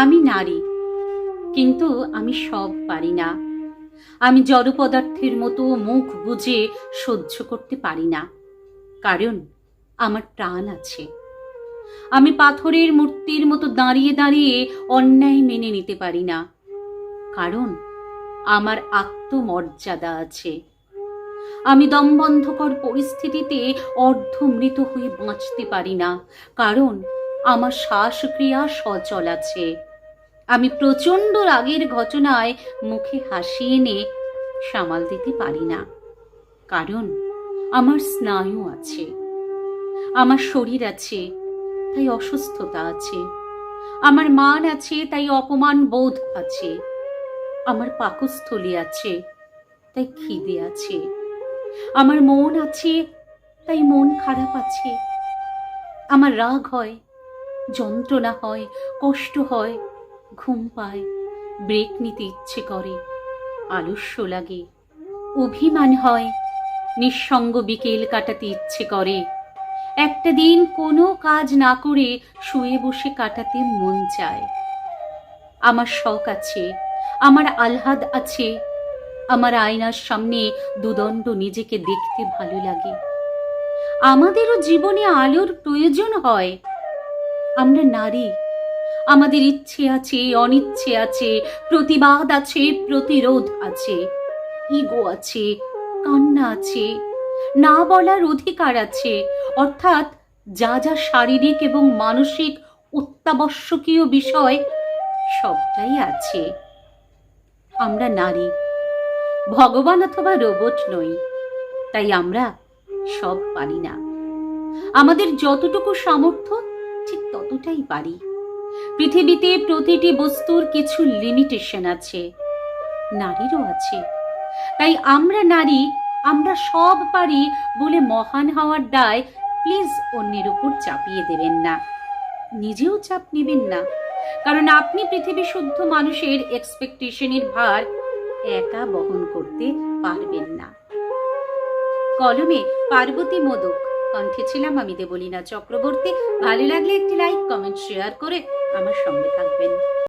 আমি নারী, কিন্তু আমি সব পারি না। আমি জড় পদার্থের মতো মুখ বুজে সহ্য করতে পারি না, কারণ আমার প্রাণ আছে। আমি পাথরের মূর্তির মতো দাঁড়িয়ে দাঁড়িয়ে অন্যায় মেনে নিতে পারি না, কারণ আমার আত্মমর্যাদা আছে। আমি দমবন্ধকর পরিস্থিতিতে অর্ধমৃত হয়ে বাঁচতে পারি না, কারণ আমার শ্বাসক্রিয়া সচল আছে। আমি প্রচণ্ড রাগের ঘটনায় মুখে হাসি এনে সামাল দিতে পারি না, কারণ আমার স্নায়ু আছে। আমার শরীর আছে, তাই অসুস্থতা আছে। আমার মান আছে, তাই অপমান বোধ আছে। আমার পাকস্থলী আছে, তাই খিদে আছে। আমার মন আছে, তাই মন খারাপ আছে। আমার রাগ হয়, যন্ত্রণা হয়, কষ্ট হয়, ঘুম পায়, ব্রেক নিতে ইচ্ছে করে, আলস্য লাগে, অভিমান হয়, নিঃসঙ্গ বিকেল কাটাতে ইচ্ছে করে, একটা দিন কোনো কাজ না করে শুয়ে বসে কাটাতে মন চায়। আমার শখ আছে, আমার আহ্লাদ আছে। আমার আয়নার সামনে দুদণ্ড নিজেকে দেখতে ভালো লাগে। আমাদেরও জীবনে আলোর প্রয়োজন হয়। আমরা নারী, আমাদের ইচ্ছে আছে, অনিচ্ছে আছে, প্রতিবাদ আছে, প্রতিরোধ আছে, ইগো আছে, কান্না আছে, না বলার অধিকার আছে, অর্থাৎ যা যা শারীরিক এবং মানসিক অত্যাবশ্যকীয় বিষয় সবটাই আছে। আমরা নারী, ভগবান অথবা রোবট নই, তাই আমরা সব পারি না। আমাদের যতটুকু সামর্থ্য ঠিক ততটাই পারি। পৃথিবীতে প্রতিটি বস্তুর কিছু লিমিটেশন আছে, নারীরও আছে। তাই আমরা নারী, আমরা সব পারি বলে মহান হওয়ার দায় প্লিজ অন্যের উপর চাপিয়ে দেবেন না, নিজেও চাপ নেবেন না, কারণ আপনি পৃথিবী শুদ্ধ মানুষের এক্সপেকটেশনের ভার একা বহন করতে পারবেন না। কলমে পার্বতী মোদক, কণ্ঠে ছিলাম আমি দেবলীনা চক্রবর্তী। ভালো লাগলে একটি লাইক, কমেন্ট, শেয়ার করে আমার সঙ্গে থাকবেন।